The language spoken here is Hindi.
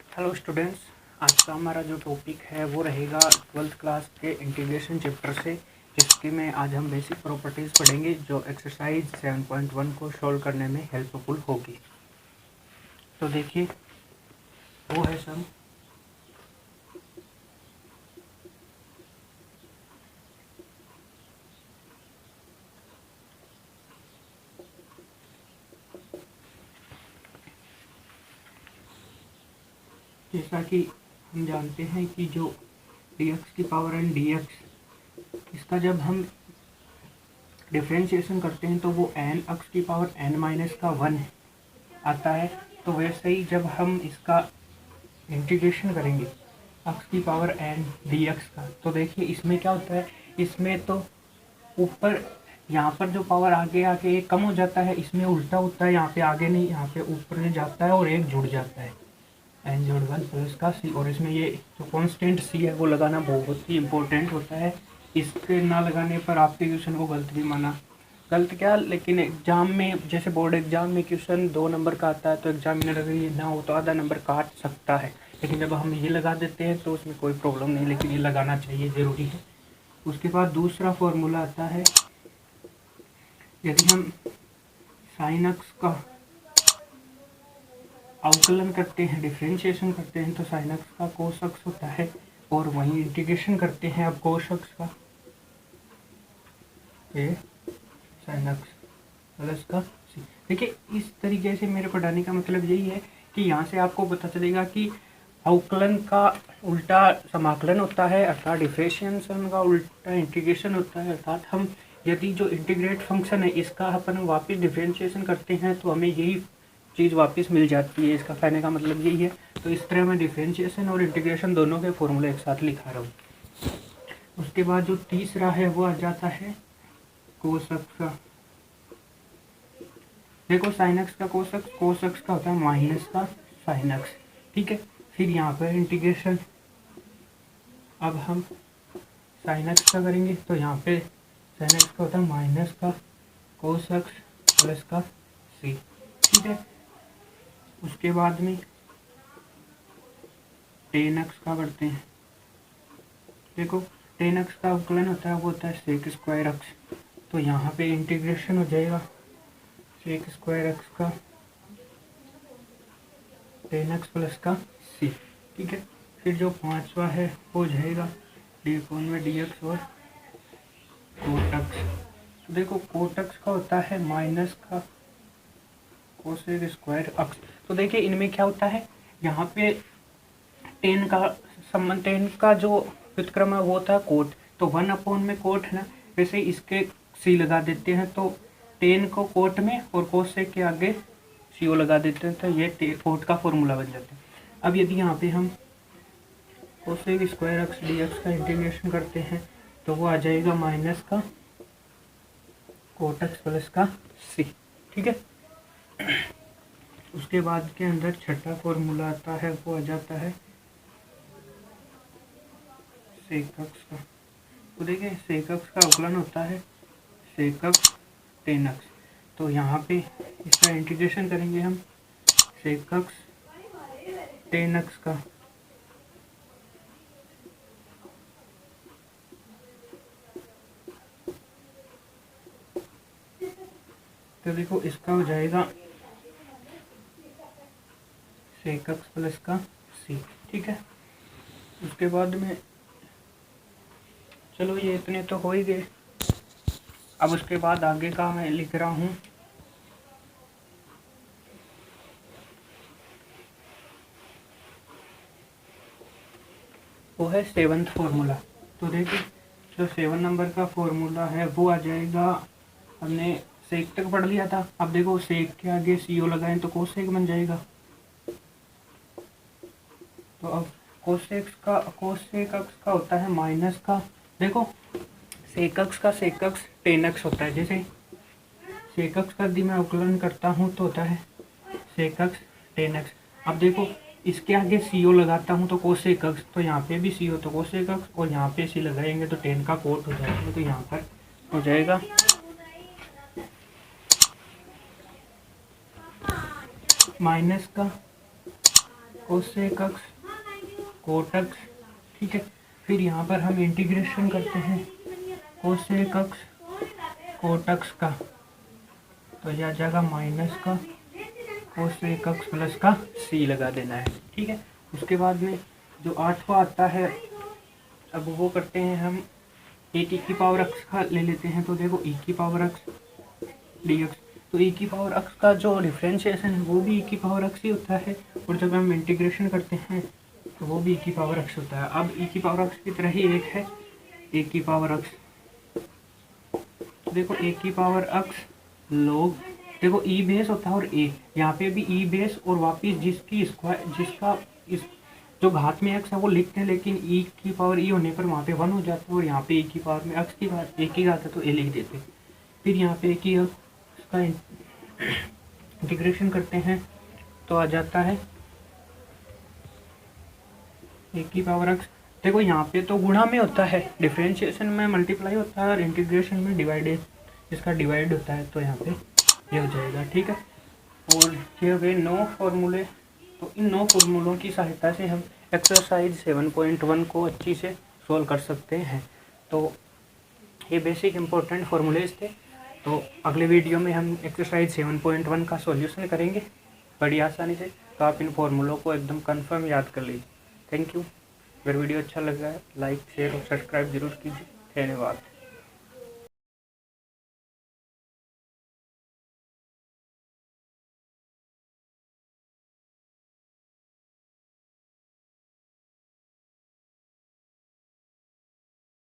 हेलो स्टूडेंट्स, आज का हमारा जो टॉपिक है वो रहेगा ट्वेल्थ क्लास के इंटीग्रेशन चैप्टर से, जिसके में आज हम बेसिक प्रॉपर्टीज़ पढ़ेंगे जो एक्सरसाइज 7.1 को सॉल्व करने में हेल्पफुल होगी। तो देखिए, वो है सम जैसा कि हम जानते हैं कि जो dx की पावर n dx, इसका जब हम डिफ्रेंशिएशन करते हैं तो वो n x की पावर n माइनस का 1 आता है। तो वैसे ही जब हम इसका इंटीग्रेशन करेंगे x की पावर n dx का, तो देखिए इसमें क्या होता है, इसमें तो ऊपर यहाँ पर जो पावर आगे आके एक कम हो जाता है, इसमें उल्टा होता है, यहाँ पे आगे नहीं, यहाँ पे ऊपर नहीं जाता है और एक जुड़ जाता है n जोड़ 1 प्लस का c। और इसमें ये जो कांस्टेंट c है वो लगाना बहुत ही इम्पोर्टेंट होता है। इसके ना लगाने पर आपके क्वेश्चन को गलत भी माना, गलत क्या, लेकिन एग्जाम में जैसे बोर्ड एग्जाम में क्वेश्चन 2 नंबर का आता है तो एग्जामिनर अगर ये ना हो तो आधा नंबर काट सकता है, लेकिन जब हम ये लगा देते हैं तो उसमें कोई प्रॉब्लम नहीं, लेकिन ये लगाना चाहिए, ज़रूरी है। उसके बाद दूसरा फॉर्मूला आता है, यदि हम साइन एक्स का अवकलन करते हैं, डिफ्रेंशिएशन करते हैं, तो साइन एक्स का कोस एक्स होता है, और वहीं इंटीग्रेशन करते हैं अब कोस एक्स का, ये साइन एक्स प्लस का सी। देखिए, इस तरीके से मेरे पढ़ाने का मतलब यही है कि यहाँ से आपको पता चलेगा कि अवकलन का उल्टा समाकलन होता है, अर्थात डिफरेंशिएशन का उल्टा इंटीग्रेशन होता है। अर्थात हम यदि जो इंटीग्रेट फंक्शन है इसका अपन वापस डिफरेंशिएशन करते हैं तो हमें यही चीज़ वापस मिल जाती है। इसका कहने का मतलब यही है। तो इस तरह मैं डिफरेंशिएशन और इंटीग्रेशन दोनों के फॉर्मूले एक साथ लिखा रहा हूँ। उसके बाद जो तीसरा है वो आ जाता है कोस एक्स का। देखो, साइन एक्स का कोस एक्स का होता है माइनस का साइन एक्स, ठीक है। फिर यहाँ पर इंटीग्रेशन, अब हम साइन एक्स का करेंगे तो यहाँ पे साइन एक्स का होता है माइनस का कोस एक्स प्लस का सी, ठीक है। उसके बाद में टेन एक्स का करते हैं। देखो, टेन एक्स का अवकलन होता है वो होता है सेक स्क्वायर एक्स, तो यहाँ पे इंटीग्रेशन हो जाएगा सेक स्क्वायर एक्स का टेन एक्स प्लस का सी, ठीक है। फिर जो पांचवा है वो हो जाएगा डी कोन में डी एक्स और कोट एक्स। तो देखो, कोट एक्स का होता है माइनस का कोसेक स्क्वायर एक्स। तो देखिए, इनमें क्या होता है, यहाँ पे टेन का संबंध, टेन का जो व्युत्क्रम है वो होता है कोट, तो 1 में कोट है ना, वैसे इसके सी लगा देते हैं, तो टेन को कोट में और कोसेक के आगे सीओ लगा देते हैं, तो ये कोट का फॉर्मूला बन जाता है। अब यदि यहाँ पे हम cosec square x D x का इंटीग्रेशन करते हैं तो वो आ जाएगा माइनस का कोट एक्स प्लस का सी, ठीक है। उसके बाद के अंदर छठा फॉर्मूला आता है वो आ जाता है सेक एक्स का। तो देखिए, सेक एक्स का अवकलन होता है सेक एक्स टेन एक्स, तो यहाँ पे इसका इंटीग्रेशन करेंगे हम सेक एक्स टेन एक्स का, तो देखो इसका हो जाएगा सेक एक्स प्लस का सी, ठीक है। उसके बाद में चलो, ये इतने तो हो ही गए। अब उसके बाद आगे का मैं लिख रहा हूँ वो है सेवंथ फॉर्मूला। तो देखिए, जो 7 नंबर का फॉर्मूला है वो आ जाएगा, हमने सेक तक पढ़ लिया था। अब देखो, सेक के आगे सीओ लगाएं तो कोसेक बन जाएगा। तो अब कोसेक एक्स का होता है माइनस का, देखो सेक एक्स का सेक एक्स टेन एक्स होता है, जैसे सेक एक्स का यदि मैं अवकलन करता हूँ तो होता है सेक एक्स टेन एक्स। अब देखो, इसके आगे सीओ लगाता हूँ तो कोसेक एक्स, तो यहाँ पे भी सीओ तो कोसेक एक्स, और यहाँ पे सी लगाएंगे तो टेन का कोट हो जाएगा, तो यहाँ पर हो जाएगा माइनस का कोसेक एक्स कोट एक्स, ठीक है। फिर यहाँ पर हम इंटीग्रेशन करते हैं कोसेक एक्स कोट एक्स का, तो यह आ जाएगा माइनस का कोसेक एक्स प्लस का सी लगा देना है, ठीक है। उसके बाद में जो 8वां आता है, अब वो करते हैं हम एक की पावर एक्स का ले लेते हैं। तो देखो e की पावर एक्स डी एक्स, तो e की पावर एक्स का जो डिफ्रेंशिएशन है वो भी e की पावर एक्स ही होता है, और जब हम इंटीग्रेशन करते हैं तो वो भी e की पावर एक्स होता है। अब e की पावर एक्स की तरह ही एक है a की पावर एक्स, तो देखो a की पावर एक्स लोग, देखो e बेस होता है और a, यहाँ पे भी e बेस और वापिस जिसकी स्क्वायर जिसका इस जो घात में x है वो लिखते हैं, लेकिन e की पावर e होने पर वहाँ पे 1 हो जाता है, और यहाँ पे e की पावर में x की घात a की घात है तो a लिख देते हैं। फिर यहाँ पे a की इसका इंटीग्रेशन करते हैं तो आ जाता है a की पावर x। देखो यहाँ पे तो गुणा में होता है, डिफरेंशिएशन में मल्टीप्लाई होता है और इंटीग्रेशन में डिवाइडेड, इसका डिवाइड होता है, तो यहाँ पे ये हो जाएगा, ठीक है। और ये हो गए 9 फॉर्मूले। तो इन 9 फॉर्मूलों की सहायता से हम एक्सरसाइज 7.1 को अच्छी से सोल्व कर सकते हैं। तो ये बेसिक इम्पोर्टेंट फॉर्मूलेज थे। तो अगले वीडियो में हम एक्सरसाइज 7.1 का सॉल्यूशन करेंगे बड़ी आसानी से। तो आप इन फॉर्मूलों को एकदम कंफर्म याद कर लीजिए। Thank you. अगर वीडियो अच्छा लगा है लाइक शेयर और सब्सक्राइब जरूर कीजिए। धन्यवाद।